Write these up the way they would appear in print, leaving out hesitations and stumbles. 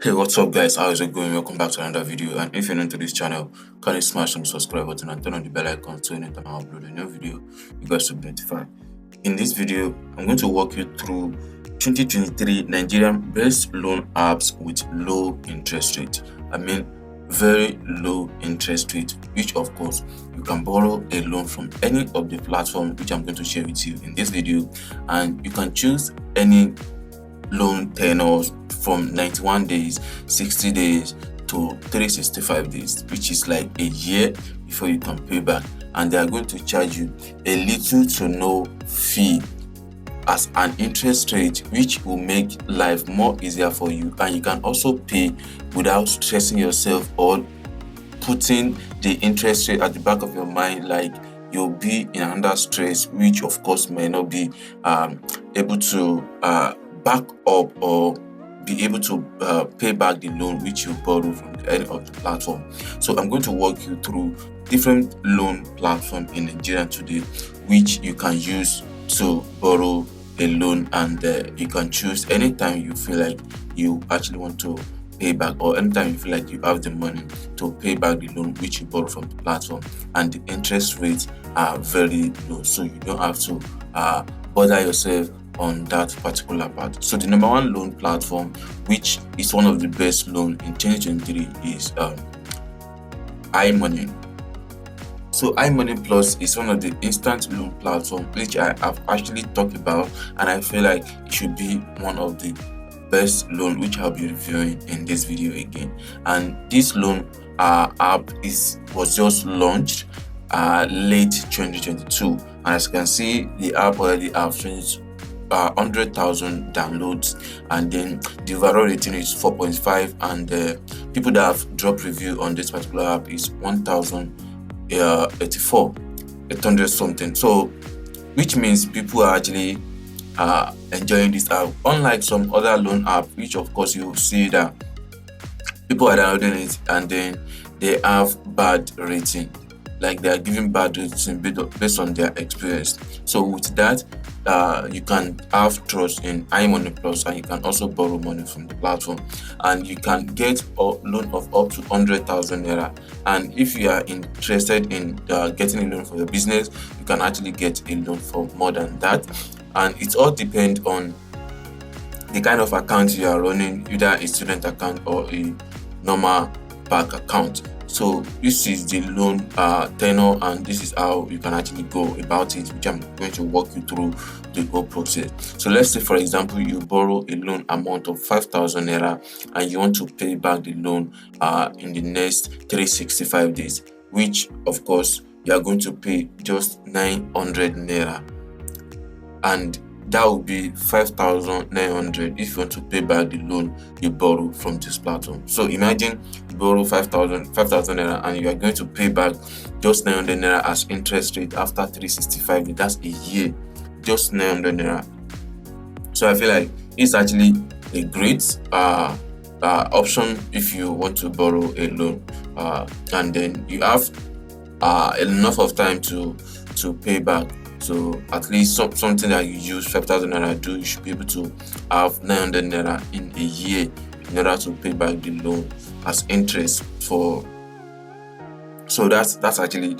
Hey, what's up, guys? How is it going? Welcome back to another video. And if you're new to this channel, kindly smash some subscribe button and turn on the bell icon so anytime I upload a new video, you guys will be notified. In this video, I'm going to walk you through 2023 Nigerian best loan apps with low interest rate. I mean, very low interest rate, which of course you can borrow a loan from any of the platforms which I'm going to share with you in this video, and you can choose any loan tenors from 91 days, 60 days to 365 days, which is like a year before you can pay back. And they are going to charge you a little to no fee as an interest rate, which will make life more easier for you. And you can also pay without stressing yourself or putting the interest rate at the back of your mind, like you'll be in under stress, which of course may not be able to back up or be able to pay back the loan which you borrow from any of the platform. So I'm going to walk you through different loan platforms in Nigeria today, which you can use to borrow a loan, and you can choose anytime you feel like you actually want to pay back, or anytime you feel like you have the money to pay back the loan which you borrow from the platform. And the interest rates are very low, so you don't have to bother yourself on that particular part. So the number one loan platform, which is one of the best loan in 2023, is iMoney. So iMoney Plus is one of the instant loan platform which I have actually talked about, and I feel like it should be one of the best loan which I'll be reviewing in this video again. And this loan app was just launched late 2022, and as you can see, the app already have 100,000 downloads, and then the overall rating is 4.5, and people that have dropped review on this particular app is 1,084, 800 something. So which means people are actually enjoying this app, unlike some other loan app, which of course you see that people are downloading it and then they have bad rating, like they are giving bad rating based on their experience. So with that, you can have trust in iMoney Plus, and you can also borrow money from the platform, and you can get a loan of up to 100,000 naira. And if you are interested in getting a loan for your business, you can actually get a loan for more than that. And it all depends on the kind of account you are running, either a student account or a normal bank account. So this is the loan tenor, and this is how you can actually go about it, which I'm going to walk you through the whole process. So let's say, for example, you borrow a loan amount of 5,000 naira and you want to pay back the loan in the next 365 days, which of course you are going to pay just 900 naira, and that will be 5,900 if you want to pay back the loan you borrow from this platform. So imagine you borrow 5,000 naira and you are going to pay back just 900 naira as interest rate after 365 days. That's a year, just 900 naira. So I feel like it's actually a great option if you want to borrow a loan, and then you have enough of time to pay back. So at least something that you use 5,000 naira do, you should be able to have 900 naira in a year in order to pay back the loan as interest for. So that's actually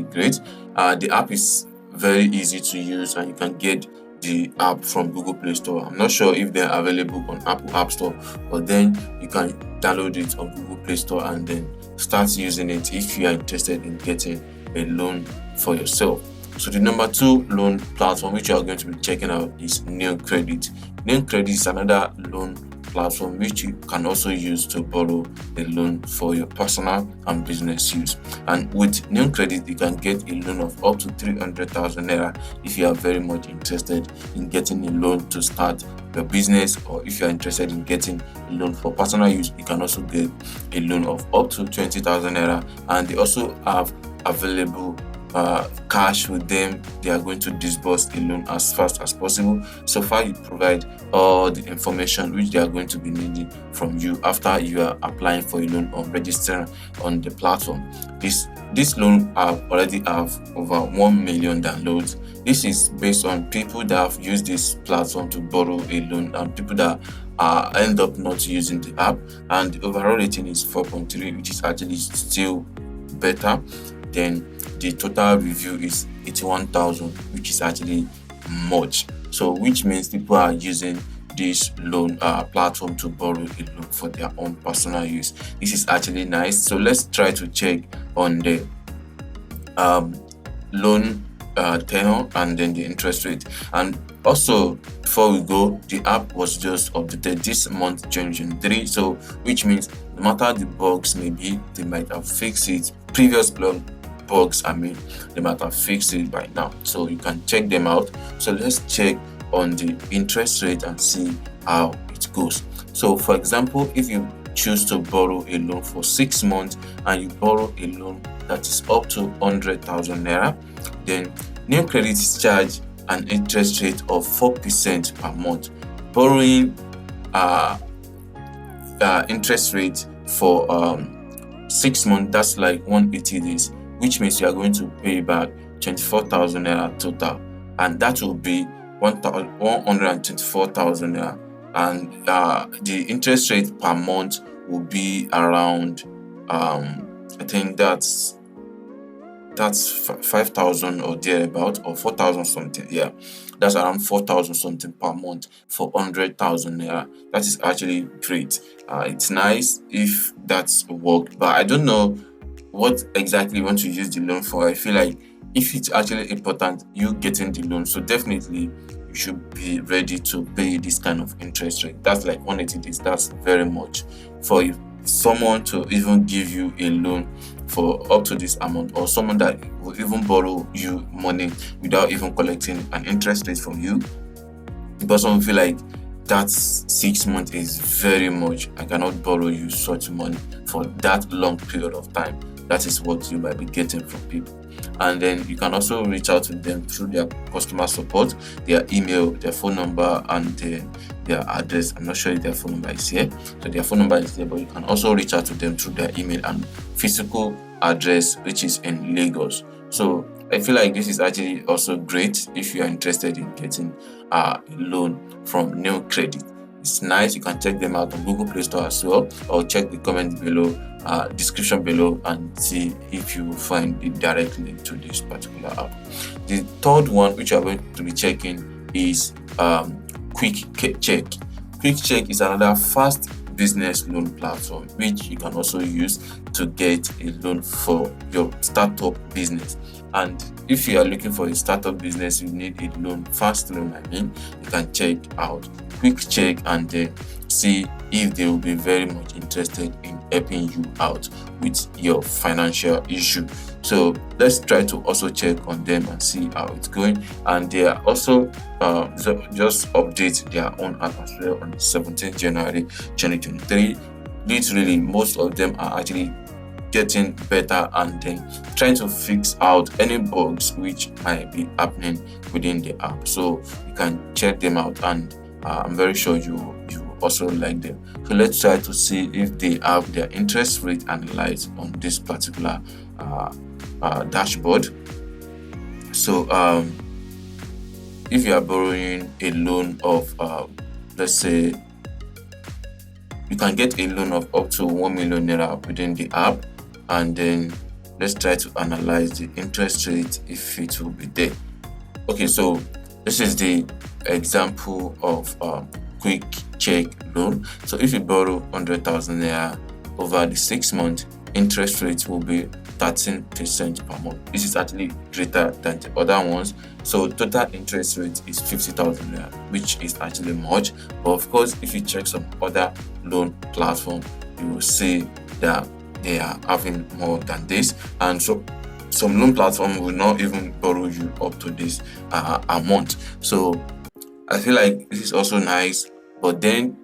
great. The app is very easy to use, and you can get the app from Google Play Store. I'm not sure if they're available on Apple App Store, but then you can download it on Google Play Store and then start using it if you are interested in getting a loan for yourself. So the number two loan platform which you are going to be checking out is New Credit. New Credit is another loan platform which you can also use to borrow a loan for your personal and business use. And with New Credit, you can get a loan of up to 300,000 naira if you are very much interested in getting a loan to start your business, or if you are interested in getting a loan for personal use, you can also get a loan of up to 20,000 naira. And they also have available cash with them, they are going to disburse a loan as fast as possible. So far, you provide all the information which they are going to be needing from you after you are applying for a loan or registering on the platform. This loan already have over 1 million downloads. This is based on people that have used this platform to borrow a loan and people that end up not using the app. And the overall rating is 4.3, which is actually still better. Then the total review is 81,000, which is actually much. So which means people are using this loan platform to borrow a loan for their own personal use. This is actually nice. So let's try to check on the loan tenure and then the interest rate. And also, before we go, the app was just updated this month, June 3. So which means no matter the bugs maybe, they might have fixed it. Previous bugs, they might have fixed it by now. So you can check them out. So let's check on the interest rate and see how it goes. So for example, if you choose to borrow a loan for 6 months and you borrow a loan that is up to 100,000 naira, then new credit is charged an interest rate of 4% per month. Borrowing interest rate for 6 months, that's like 180 days, which means you are going to pay back 24,000 naira total, and that will be 124,000 naira. And the interest rate per month will be around I think that's 5,000 or thereabout, or 4,000 something. Yeah, that's around 4,000 something per month for 100,000 naira. That is actually great. It's nice if that's worked, but I don't know what exactly you want to use the loan for. I feel like if it's actually important, you getting the loan, so definitely you should be ready to pay this kind of interest rate. That's like 180 days. That's very much for someone to even give you a loan for up to this amount, or someone that will even borrow you money without even collecting an interest rate from you. The person will feel like that 6 months is very much. I cannot borrow you such money for that long period of time. That is what you might be getting from people. And then you can also reach out to them through their customer support, their email, their phone number, and their address. I'm not sure if their phone number is here. So their phone number is there, but you can also reach out to them through their email and physical address, which is in Lagos. So I feel like this is actually also great if you are interested in getting a loan from New Credit. It's nice. You can check them out on Google Play Store as well, or check the comment below, description below, and see if you find the direct link to this particular app. The third one, which I'm going to be checking, is Quick Check. Quick Check is another fast business loan platform which you can also use to get a loan for your startup business. And if you are looking for a startup business, you need a loan, fast loan, you can check out Quick Check and see if they will be very much interested in helping you out with your financial issue. So let's try to also check on them and see how it's going. And they are also just update their own app as well on the 17th January 2023. Literally, most of them are actually getting better and then trying to fix out any bugs which might be happening within the app. So you can check them out, and I'm very sure you also like them. So let's try to see if they have their interest rate analyzed on this particular dashboard. So if you are borrowing a loan of let's say you can get a loan of up to 1 million naira within the app, and then let's try to analyze the interest rate if it will be there. Okay, so this is the example of Quick Check loan. So if you borrow 100,000 naira over the 6 months, interest rate will be 13% per month. This is actually greater than the other ones. So total interest rate is 50,000 naira, which is actually much. But of course, if you check some other loan platform, you will see that they are having more than this. And so some loan platform will not even borrow you up to this amount. So I feel like this is also nice, but then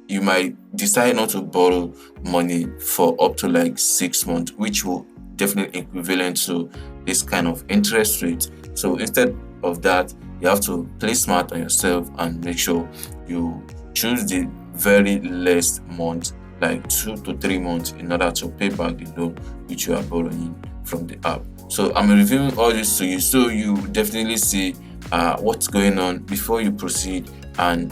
you might decide not to borrow money for up to like 6 months, which will definitely equivalent to this kind of interest rate. So instead of that, you have to play smart on yourself and make sure you choose the very less month, like 2 to 3 months, in order to pay back the loan which you are borrowing from the app. So I'm reviewing all this to you so you definitely see what's going on before you proceed and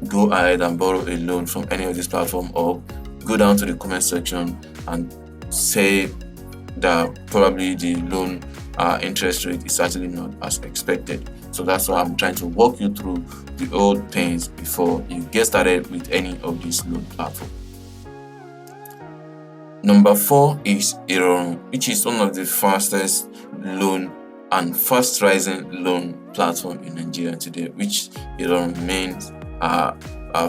go ahead and borrow a loan from any of these platforms, or go down to the comment section and say that probably the loan interest rate is actually not as expected. So that's why I'm trying to walk you through the old things before you get started with any of these loan platforms. Number 4 is Iron, which is one of the fastest loan and fast rising loan platform in Nigeria today, which means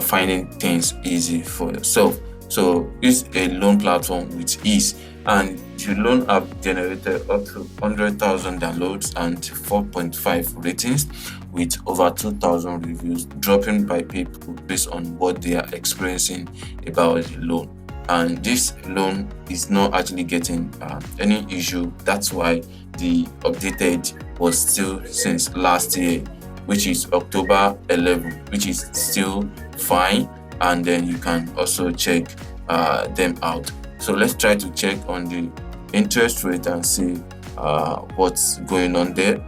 finding things easy for yourself. So it's a loan platform with ease, and the loan app generated up to 100,000 downloads and 4.5 ratings, with over 2,000 reviews dropping by people based on what they are experiencing about the loan. And this loan is not actually getting any issue. That's why the updated was still since last year, which is October 11, which is still fine. And then you can also check them out. So let's try to check on the interest rate and see what's going on there,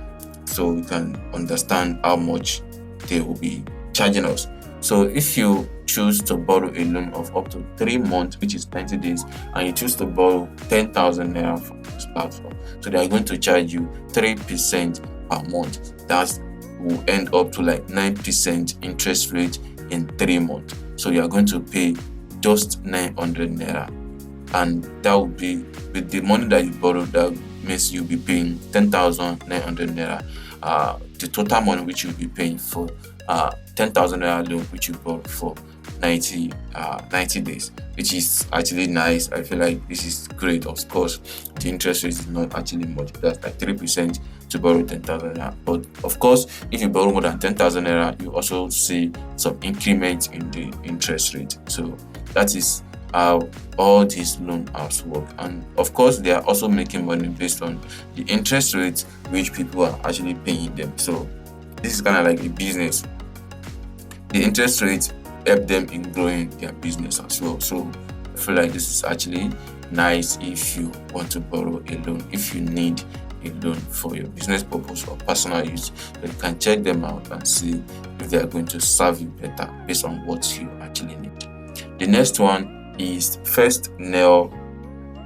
so we can understand how much they will be charging us. So if you choose to borrow a loan of up to 3 months, which is 90 days, and you choose to borrow 10,000 naira from this platform, so they are going to charge you 3% per month. That will end up to like 9% interest rate in 3 months. So you are going to pay just 900 naira, and that will be with the money that you borrowed. That means you'll be paying 10,900 naira. The total money which you'll be paying for 10,000 naira loan which you borrowed for 90 days, which is actually nice. I feel like this is great. Of course, the interest rate is not actually much. That's like 3% to borrow 10,000 naira. But of course, if you borrow more than 10,000 naira, you also see some increment in the interest rate. So that is how all these loan apps work. And of course, they are also making money based on the interest rate which people are actually paying them. So this is kind of like a business. The interest rate help them in growing their business as well. So I feel like this is actually nice if you want to borrow a loan, if you need a loan for your business purpose or personal use. So you can check them out and see if they are going to serve you better based on what you actually need. The next one is First Nail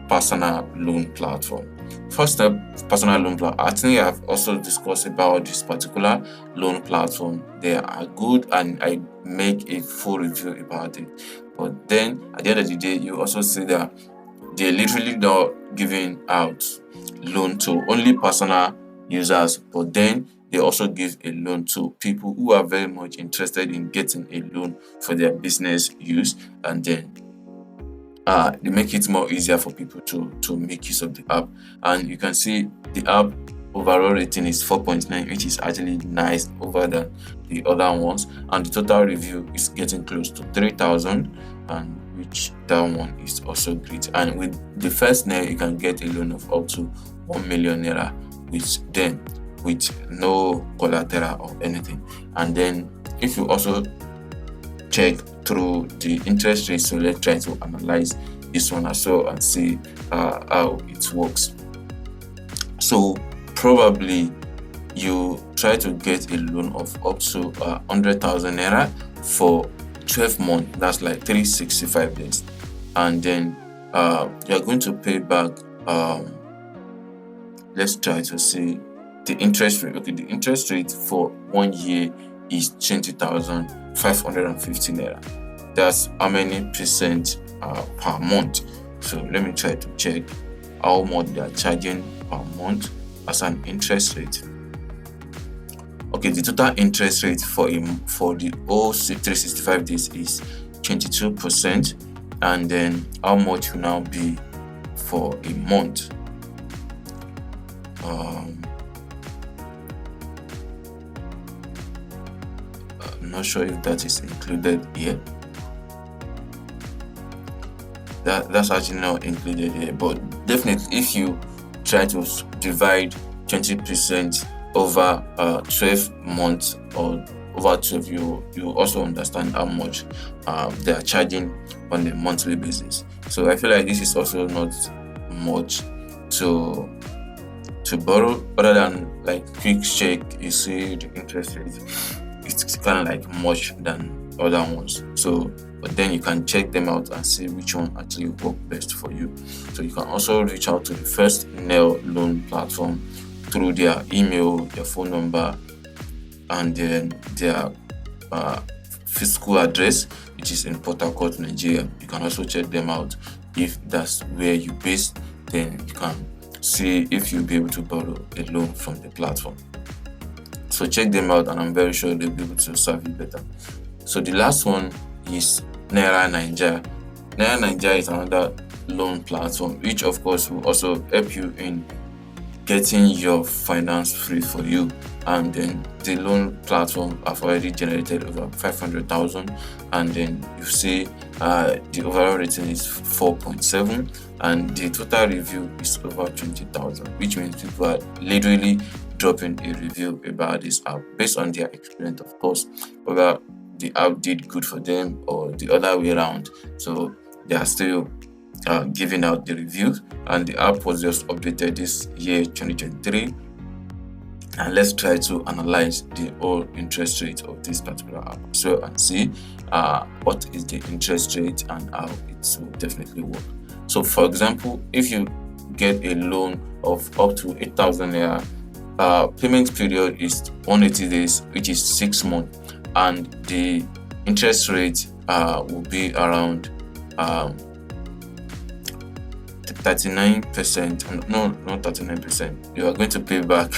Personal Loan Platform. First Nail Personal Loan Platform, I think I've also discussed about this particular loan platform. They are good and I make a full review about it. But then at the end of the day, you also see that they're literally not giving out loan to only personal users, but then they also give a loan to people who are very much interested in getting a loan for their business use, and then they make it more easier for people to make use of the app. And you can see the app overall rating is 4.9, which is actually nice over than the other ones, and the total review is getting close to 3,000, and which that one is also great. And with the First Nail, you can get a loan of up to 1 million naira with no collateral or anything. And then if you also check through the interest rate, so let's try to analyze this one as well and see how it works. So probably you try to get a loan of up to 100,000 naira for 12 months. That's like 365 days, and then you're going to pay back. Let's try to see the interest rate. Okay, the interest rate for 1 year is 20,550 naira. That's how many percent per month. So let me try to check how much they are charging per month as an interest rate. Okay, the total interest rate for the whole 365 days is 22%, and then how much will now be for a month? I'm not sure if that is included here. That's actually not included here, but Definitely, if you try to divide 20% over 12 months or over 12, you also understand how much they are charging on a monthly basis. So I feel like this is also not much to borrow, other than like quick check. You see the interest rate, it's kind of like much than other ones. So but then you can check them out and see which one actually work best for you. So you can also reach out to the First Nail Loan platform through their email, their phone number, and then their physical address, which is in Port Harcourt, Nigeria. You can also check them out. If that's where you based, then you can see if you'll be able to borrow a loan from the platform. So check them out, and I'm very sure they'll be able to serve you better. So the last one is Naira Nigeria. Naira Nigeria is another loan platform, which of course will also help you in getting your finance free for you. And then the loan platform have already generated over 500,000, and then you see the overall rating is 4.7, and the total review is over 20,000, which means people are literally dropping a review about this app based on their experience, of course, whether the app did good for them or the other way around. So they are still giving out the reviews, and the app was just updated this year 2023. And let's try to analyze the whole interest rate of this particular app so and see what is the interest rate and how it will definitely work. So for example, if you get a loan of up to 8,000 naira, payment period is 180 days, which is 6 months, and the interest rate will be around 39%. No, not 39%. You are going to pay back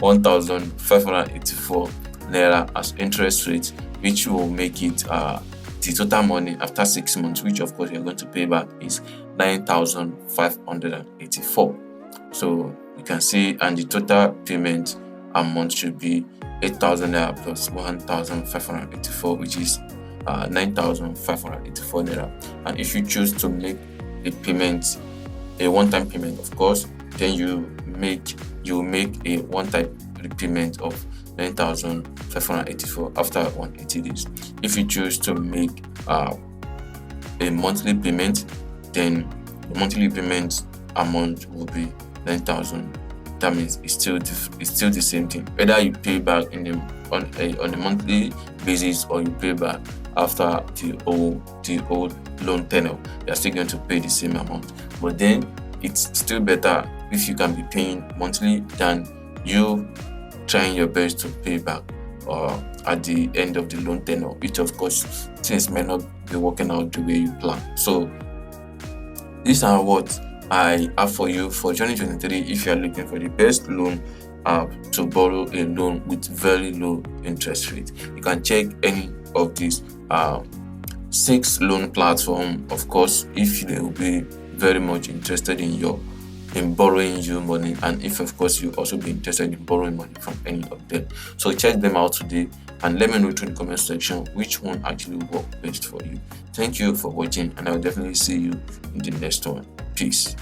1,584 naira as interest rate, which will make it the total money after 6 months, which of course you're going to pay back, is 9,584. So you can see, and the total payment amount should be 8,000 naira plus 1,584, which is 9,584 naira. And if you choose to make a payment, a one-time payment, of course, then you make a one-time repayment of 9,584 after 180 days. If you choose to make a monthly payment, then the monthly payment amount will be 9,000. That means it's still the same thing. Whether you pay back on a monthly basis or you pay back after the old loan tenure, you are still going to pay the same amount. But then it's still better if you can be paying monthly than you trying your best to pay back at the end of the loan tenure, which of course things may not be working out the way you plan. So these are what I have for you for 2023 if you are looking for the best loan to borrow a loan with very low interest rate. You can check any of these 6 loan platform, of course, if they will be very much interested in borrowing you money, and if of course you also be interested in borrowing money from any of them. So check them out today and let me know through the comment section which one actually worked best for you. Thank you for watching, and I'll definitely see you in the next one. Peace.